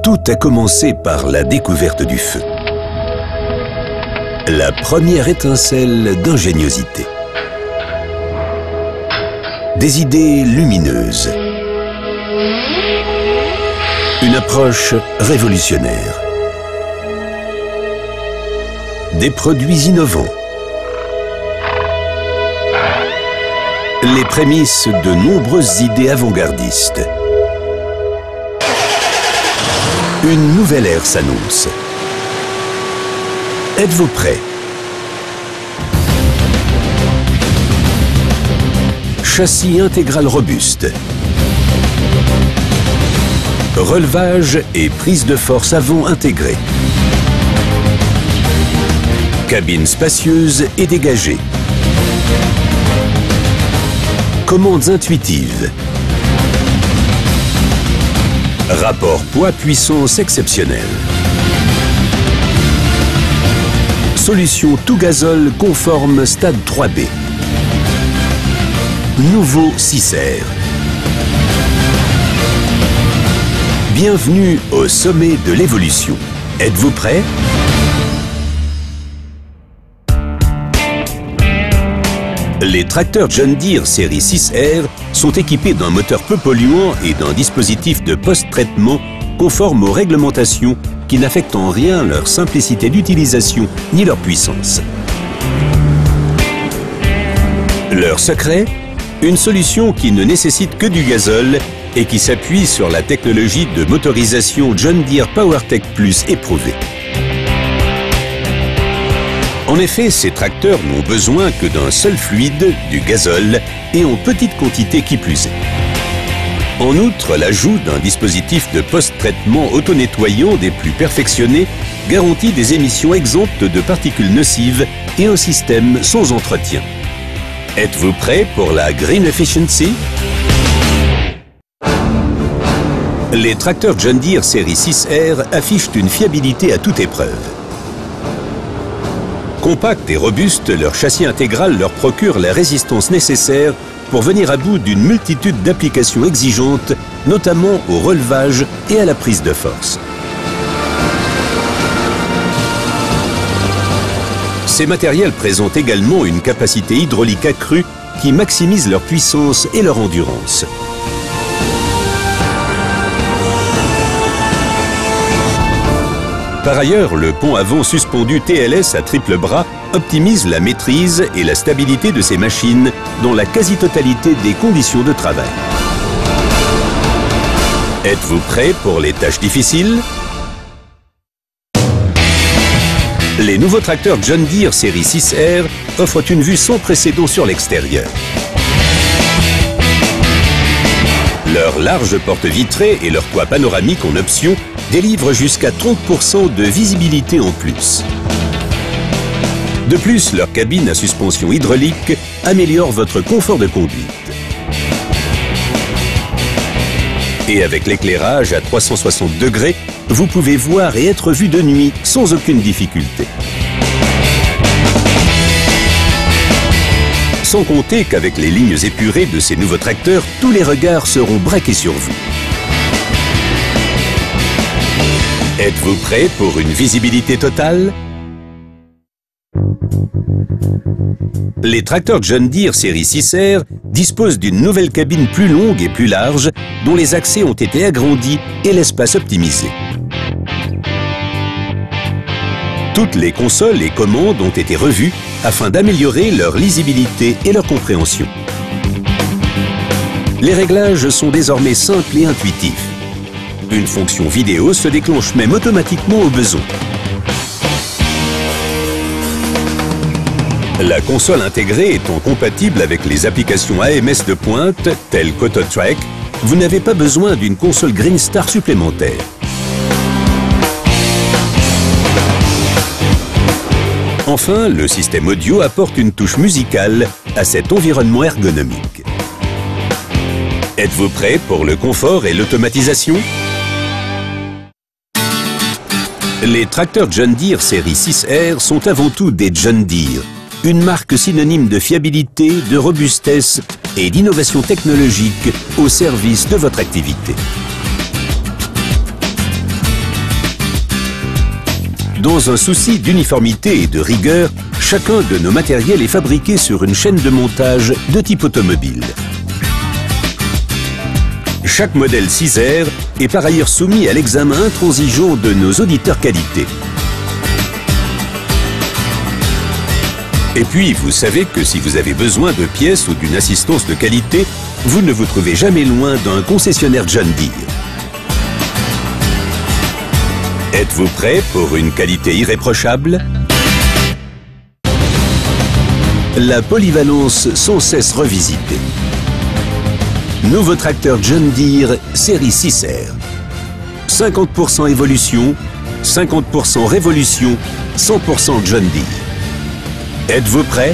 Tout a commencé par la découverte du feu. La première étincelle d'ingéniosité. Des idées lumineuses. Une approche révolutionnaire. Des produits innovants. Les prémices de nombreuses idées avant-gardistes. Une nouvelle ère s'annonce. Êtes-vous prêts? Châssis intégral robuste. Relevage et prise de force avant intégrée. Cabine spacieuse et dégagée. Commandes intuitives. Rapport poids-puissance exceptionnel. Solution tout gazole conforme stade 3B. Nouveau 6R. Bienvenue au sommet de l'évolution. Êtes-vous prêts? Les tracteurs John Deere série 6R sont équipés d'un moteur peu polluant et d'un dispositif de post-traitement conforme aux réglementations qui n'affectent en rien leur simplicité d'utilisation ni leur puissance. Leur secret? Une solution qui ne nécessite que du gazole et qui s'appuie sur la technologie de motorisation John Deere PowerTech Plus éprouvée. En effet, ces tracteurs n'ont besoin que d'un seul fluide, du gazole, et en petite quantité qui plus est. En outre, l'ajout d'un dispositif de post-traitement auto-nettoyant des plus perfectionnés garantit des émissions exemptes de particules nocives et un système sans entretien. Êtes-vous prêts pour la Green Efficiency? Les tracteurs John Deere série 6R affichent une fiabilité à toute épreuve. Compacts et robustes, leur châssis intégral leur procure la résistance nécessaire pour venir à bout d'une multitude d'applications exigeantes, notamment au relevage et à la prise de force. Ces matériels présentent également une capacité hydraulique accrue qui maximise leur puissance et leur endurance. Par ailleurs, le pont avant suspendu TLS à triple bras optimise la maîtrise et la stabilité de ces machines dans la quasi-totalité des conditions de travail. Êtes-vous prêts pour les tâches difficiles? Les nouveaux tracteurs John Deere série 6R offrent une vue sans précédent sur l'extérieur. Leur large porte vitrée et leur toit panoramique en option délivrent jusqu'à 30% de visibilité en plus. De plus, leur cabine à suspension hydraulique améliore votre confort de conduite. Et avec l'éclairage à 360 degrés, vous pouvez voir et être vu de nuit sans aucune difficulté. Sans compter qu'avec les lignes épurées de ces nouveaux tracteurs, tous les regards seront braqués sur vous. Êtes-vous prêts pour une visibilité totale? Les tracteurs John Deere série 6R disposent d'une nouvelle cabine plus longue et plus large, dont les accès ont été agrandis et l'espace optimisé. Toutes les consoles et commandes ont été revues afin d'améliorer leur lisibilité et leur compréhension. Les réglages sont désormais simples et intuitifs. Une fonction vidéo se déclenche même automatiquement au besoin. La console intégrée étant compatible avec les applications AMS de pointe, telles qu'AutoTrack, vous n'avez pas besoin d'une console Greenstar supplémentaire. Enfin, le système audio apporte une touche musicale à cet environnement ergonomique. Êtes-vous prêts pour le confort et l'automatisation? Les tracteurs John Deere série 6R sont avant tout des John Deere, une marque synonyme de fiabilité, de robustesse et d'innovation technologique au service de votre activité. Dans un souci d'uniformité et de rigueur, chacun de nos matériels est fabriqué sur une chaîne de montage de type automobile. Chaque modèle 6R est par ailleurs soumis à l'examen intransigeant de nos auditeurs qualité. Et puis, vous savez que si vous avez besoin de pièces ou d'une assistance de qualité, vous ne vous trouvez jamais loin d'un concessionnaire John Deere. Êtes-vous prêt pour une qualité irréprochable? La polyvalence sans cesse revisitée. Nouveau tracteur John Deere série 6R. 50% évolution, 50% révolution, 100% John Deere. Êtes-vous prêt?